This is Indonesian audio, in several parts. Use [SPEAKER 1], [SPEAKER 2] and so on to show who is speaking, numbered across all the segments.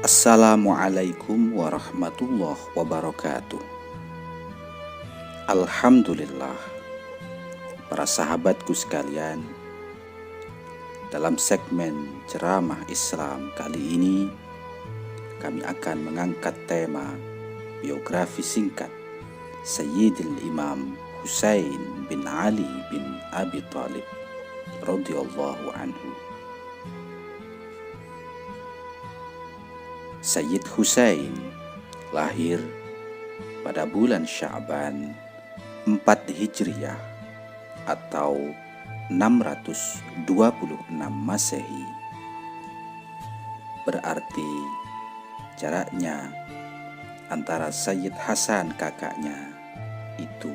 [SPEAKER 1] Assalamualaikum warahmatullahi wabarakatuh. Alhamdulillah, para sahabatku sekalian, dalam segmen ceramah Islam kali ini kami akan mengangkat tema biografi singkat Sayyidil Imam Husain bin Ali bin Abi Thalib radhiyallahu anhu. Sayyid Husain lahir pada bulan Sya'ban 4 Hijriah atau 626 Masehi. Berarti jaraknya antara Sayyid Hasan kakaknya itu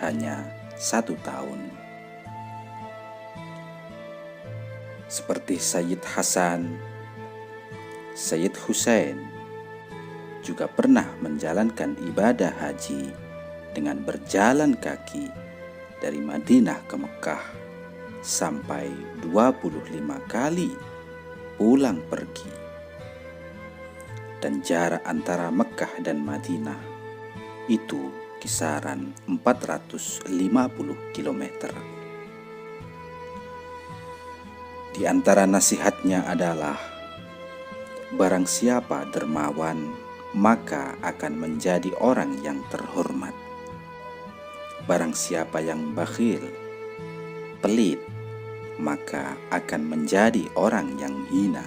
[SPEAKER 1] hanya 1 tahun. Seperti Sayyid Hasan, Sayyid Husain juga pernah menjalankan ibadah haji dengan berjalan kaki dari Madinah ke Mekah sampai 25 kali pulang pergi. Dan jarak antara Mekah dan Madinah itu kisaran 450 km. Di antara nasihatnya adalah, barang siapa dermawan, maka akan menjadi orang yang terhormat. Barang siapa yang bakhil, pelit, maka akan menjadi orang yang hina.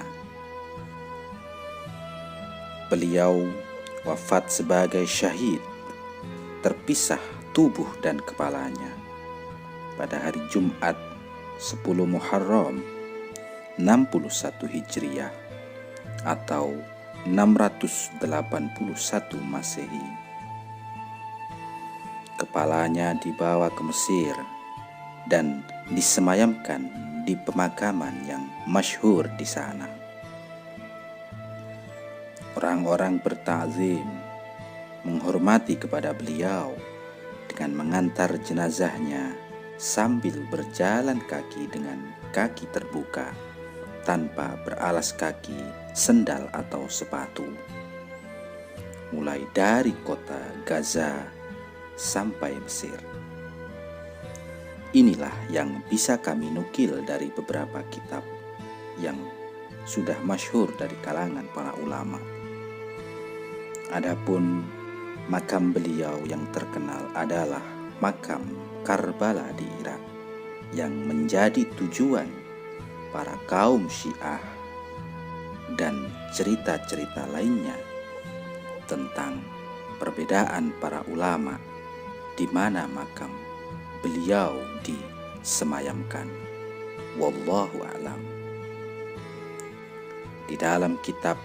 [SPEAKER 1] Beliau wafat sebagai syahid, terpisah tubuh dan kepalanya pada hari Jumat 10 Muharram 61 Hijriah atau 681 Masehi. Kepalanya dibawa ke Mesir dan disemayamkan di pemakaman yang masyhur di sana. Orang-orang bertakzim menghormati kepada beliau dengan mengantar jenazahnya sambil berjalan kaki dengan kaki terbuka tanpa beralas kaki, sendal atau sepatu, mulai dari kota Gaza sampai Mesir. Inilah yang bisa kami nukil dari beberapa kitab yang sudah masyhur dari kalangan para ulama. Adapun makam beliau yang terkenal adalah makam Karbala di Irak, yang menjadi tujuan para kaum Syiah dan cerita-cerita lainnya tentang perbedaan para ulama di mana makam beliau disemayamkan. Wallahu a'lam. Di dalam kitab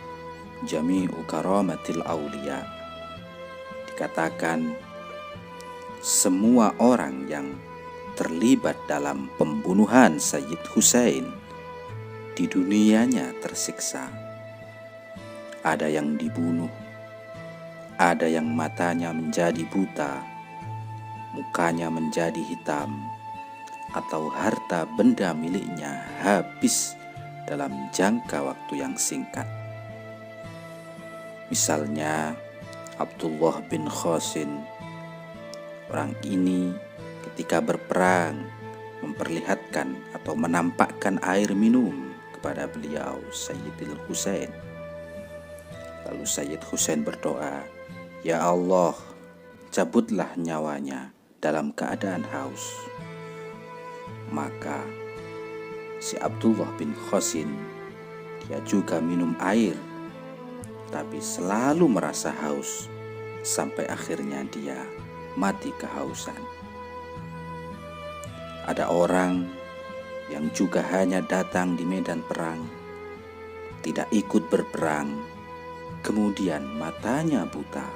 [SPEAKER 1] Jami'u Karamatil Auliya dikatakan, semua orang yang terlibat dalam pembunuhan Sayyid Husain di dunianya tersiksa. Ada yang dibunuh, ada yang matanya menjadi buta, mukanya menjadi hitam, atau harta benda miliknya habis dalam jangka waktu yang singkat. Misalnya Abdullah bin Qasim. Orang ini ketika berperang memperlihatkan atau menampakkan air minum kepada beliau Sayyidil Husain. Lalu Sayyid Husain berdoa, "Ya Allah, cabutlah nyawanya dalam keadaan haus." Maka si Abdullah bin Qasim, dia juga minum air, tapi selalu merasa haus sampai akhirnya dia mati kehausan. Ada orang yang juga hanya datang di medan perang, tidak ikut berperang, kemudian matanya buta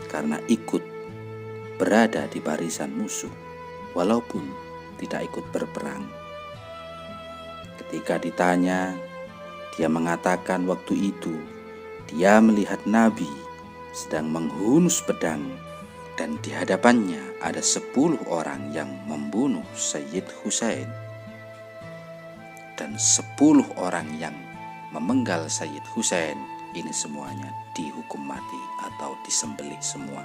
[SPEAKER 1] karena ikut berada di barisan musuh walaupun tidak ikut berperang. Ketika ditanya, dia mengatakan waktu itu dia melihat Nabi sedang menghunus pedang dan di hadapannya ada 10 orang yang membunuh Sayyid Husain dan 10 orang yang memenggal Sayyid Husain, ini semuanya dihukum mati atau disembelih semua.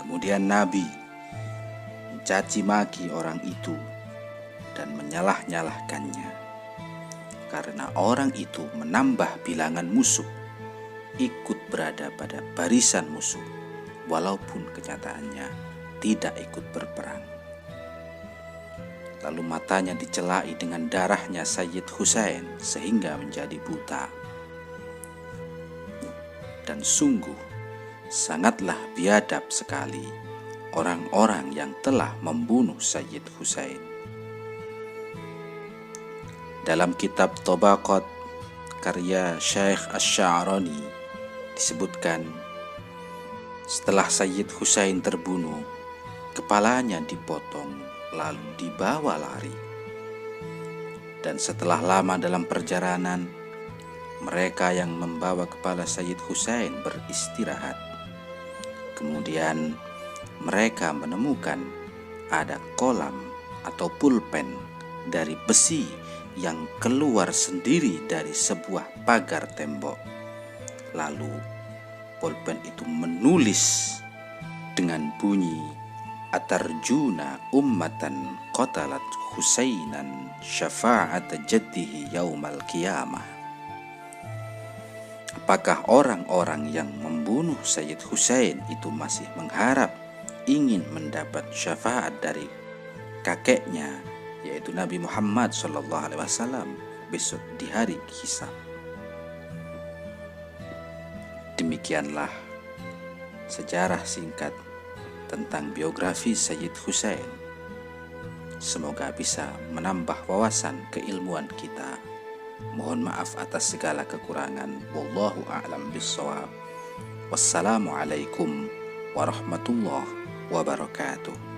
[SPEAKER 1] Kemudian Nabi mencaci maki orang itu dan menyalah-nyalahkannya, karena orang itu menambah bilangan musuh, ikut berada pada barisan musuh, walaupun kenyataannya tidak ikut berperang. Lalu matanya dicelai dengan darahnya Sayyid Husain sehingga menjadi buta. Dan sungguh sangatlah biadab sekali orang-orang yang telah membunuh Sayyid Husain. Dalam kitab Tabaqat karya Syekh Asy-Sya'rani disebutkan, setelah Sayyid Husain terbunuh, kepalanya dipotong lalu dibawa lari. Dan setelah lama dalam perjalanan, mereka yang membawa kepala Sayyid Husain beristirahat. Kemudian mereka menemukan ada kolam atau pulpen dari besi yang keluar sendiri dari sebuah pagar tembok. Lalu pulpen itu menulis dengan bunyi, "Atarjuna ummatan qatalat Husainan syafa'at jaddihi yaumal qiyamah." Apakah orang-orang yang membunuh Sayyid Husain itu masih mengharap ingin mendapat syafaat dari kakeknya, yaitu Nabi Muhammad SAW besok di hari hisab? Demikianlah sejarah singkat tentang biografi Sayyid Husain. Semoga bisa menambah wawasan keilmuan kita. Mohon maaf atas segala kekurangan. Wallahu a'lam bishawab. Wassalamualaikum warahmatullahi wabarakatuh.